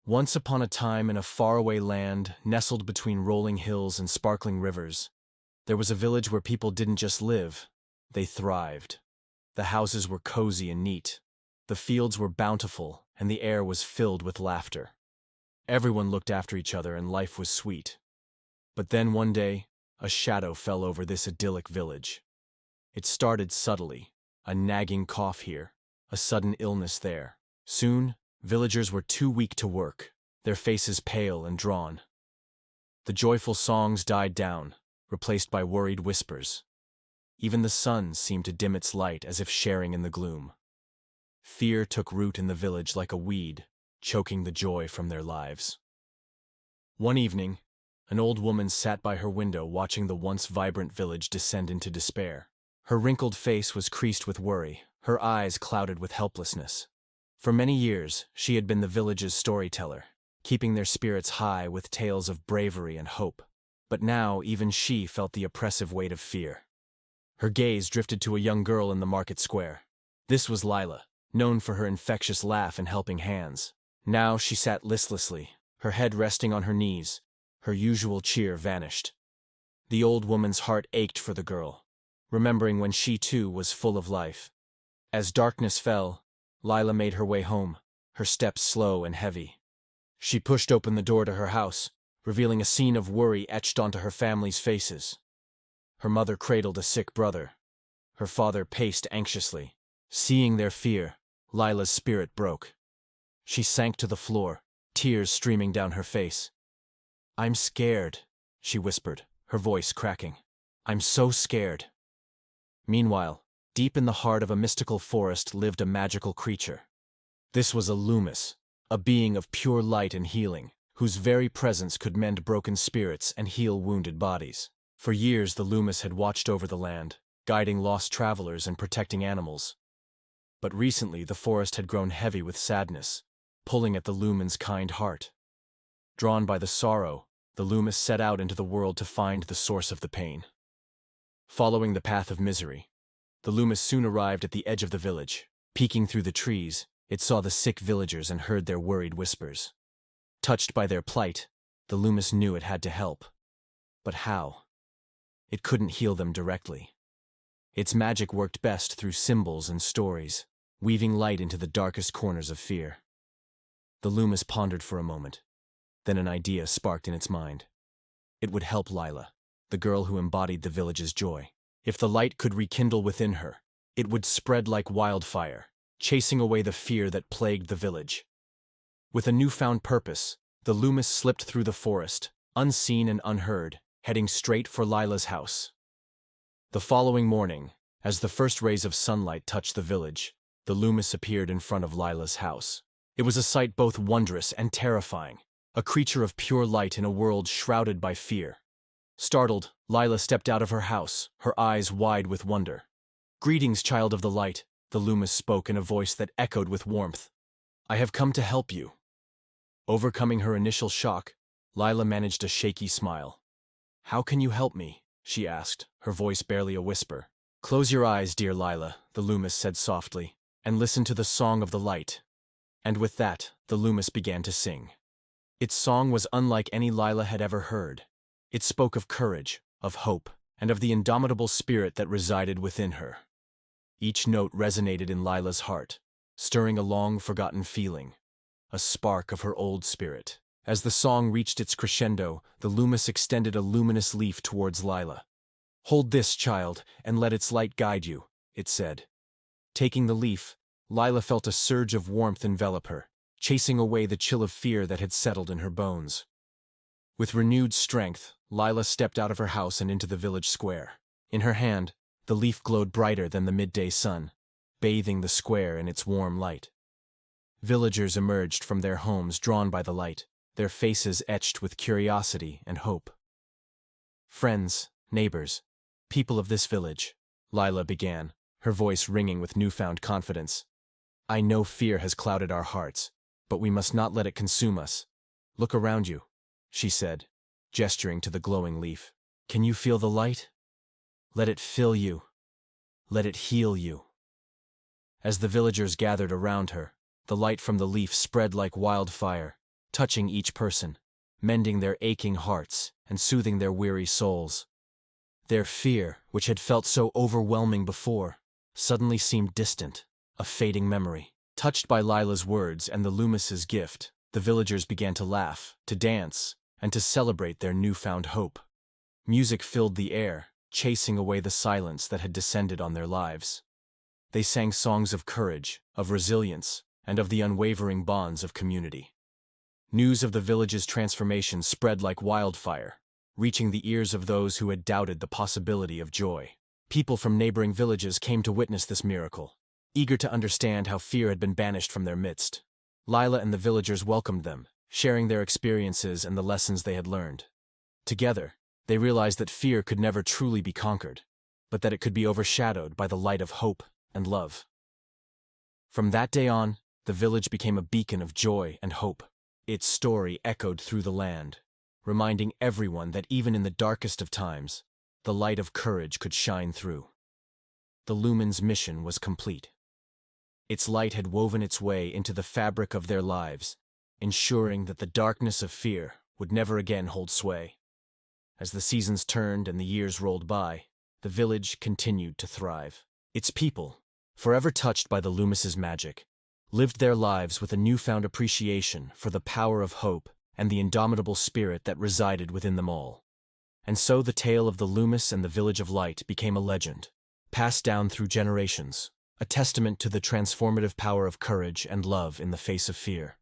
Once upon a time in a faraway land, nestled between rolling hills and sparkling rivers, there was a village where people didn't just live, they thrived. The houses were cozy and neat, the fields were bountiful, and the air was filled with laughter. Everyone looked after each other and life was sweet. But then one day, a shadow fell over this idyllic village. It started subtly, a nagging cough here, a sudden illness there. Soon, villagers were too weak to work, their faces pale and drawn. The joyful songs died down, replaced by worried whispers. Even the sun seemed to dim its light as if sharing in the gloom. Fear took root in the village like a weed, choking the joy from their lives. One evening, an old woman sat by her window watching the once vibrant village descend into despair. Her wrinkled face was creased with worry, her eyes clouded with helplessness. For many years, she had been the village's storyteller, keeping their spirits high with tales of bravery and hope. But now even she felt the oppressive weight of fear. Her gaze drifted to a young girl in the market square. This was Lila, known for her infectious laugh and helping hands. Now she sat listlessly, her head resting on her knees. Her usual cheer vanished. The old woman's heart ached for the girl, remembering when she too was full of life. As darkness fell, Lila made her way home, her steps slow and heavy. She pushed open the door to her house, revealing a scene of worry etched onto her family's faces. Her mother cradled a sick brother. Her father paced anxiously. Seeing their fear, Lila's spirit broke. She sank to the floor, tears streaming down her face. "I'm scared," she whispered, her voice cracking. "I'm so scared." Meanwhile, deep in the heart of a mystical forest lived a magical creature. This was a Loomis, a being of pure light and healing, whose very presence could mend broken spirits and heal wounded bodies. For years the Loomis had watched over the land, guiding lost travelers and protecting animals. But recently the forest had grown heavy with sadness, pulling at the Lumin's kind heart. Drawn by the sorrow, the Loomis set out into the world to find the source of the pain. Following the path of misery, the Loomis soon arrived at the edge of the village. Peeking through the trees, it saw the sick villagers and heard their worried whispers. Touched by their plight, the Loomis knew it had to help. But how? It couldn't heal them directly. Its magic worked best through symbols and stories, weaving light into the darkest corners of fear. The Loomis pondered for a moment. Then an idea sparked in its mind. It would help Lila, the girl who embodied the village's joy. If the light could rekindle within her, it would spread like wildfire, chasing away the fear that plagued the village. With a newfound purpose, the Loomis slipped through the forest, unseen and unheard, heading straight for Lila's house. The following morning, as the first rays of sunlight touched the village, the Loomis appeared in front of Lila's house. It was a sight both wondrous and terrifying, a creature of pure light in a world shrouded by fear. Startled, Lila stepped out of her house, her eyes wide with wonder. "Greetings, child of the light," the Loomis spoke in a voice that echoed with warmth. "I have come to help you." Overcoming her initial shock, Lila managed a shaky smile. "How can you help me?" she asked, her voice barely a whisper. "Close your eyes, dear Lila," the Loomis said softly, "and listen to the song of the light." And with that, the Loomis began to sing. Its song was unlike any Lila had ever heard. It spoke of courage, of hope, and of the indomitable spirit that resided within her. Each note resonated in Lila's heart, stirring a long-forgotten feeling, a spark of her old spirit. As the song reached its crescendo, the Loomis extended a luminous leaf towards Lila. "Hold this, child, and let its light guide you," it said. Taking the leaf, Lila felt a surge of warmth envelop her, chasing away the chill of fear that had settled in her bones. With renewed strength, Lila stepped out of her house and into the village square. In her hand, the leaf glowed brighter than the midday sun, bathing the square in its warm light. Villagers emerged from their homes drawn by the light, their faces etched with curiosity and hope. "Friends, neighbors, people of this village," Lila began, her voice ringing with newfound confidence. "I know fear has clouded our hearts, but we must not let it consume us. Look around you," she said, gesturing to the glowing leaf. "Can you feel the light? Let it fill you. Let it heal you." As the villagers gathered around her, the light from the leaf spread like wildfire, touching each person, mending their aching hearts and soothing their weary souls. Their fear, which had felt so overwhelming before, suddenly seemed distant, a fading memory. Touched by Lila's words and the Loomis's gift, the villagers began to laugh, to dance, and to celebrate their newfound hope. Music filled the air, chasing away the silence that had descended on their lives. They sang songs of courage, of resilience, and of the unwavering bonds of community. News of the village's transformation spread like wildfire, reaching the ears of those who had doubted the possibility of joy. People from neighboring villages came to witness this miracle, eager to understand how fear had been banished from their midst. Lila and the villagers welcomed them, sharing their experiences and the lessons they had learned. Together, they realized that fear could never truly be conquered, but that it could be overshadowed by the light of hope and love. From that day on, the village became a beacon of joy and hope. Its story echoed through the land, reminding everyone that even in the darkest of times, the light of courage could shine through. The Lumen's mission was complete. Its light had woven its way into the fabric of their lives, ensuring that the darkness of fear would never again hold sway. As the seasons turned and the years rolled by, the village continued to thrive. Its people, forever touched by the Loomis's magic, lived their lives with a newfound appreciation for the power of hope and the indomitable spirit that resided within them all. And so the tale of the Loomis and the Village of Light became a legend, passed down through generations, a testament to the transformative power of courage and love in the face of fear.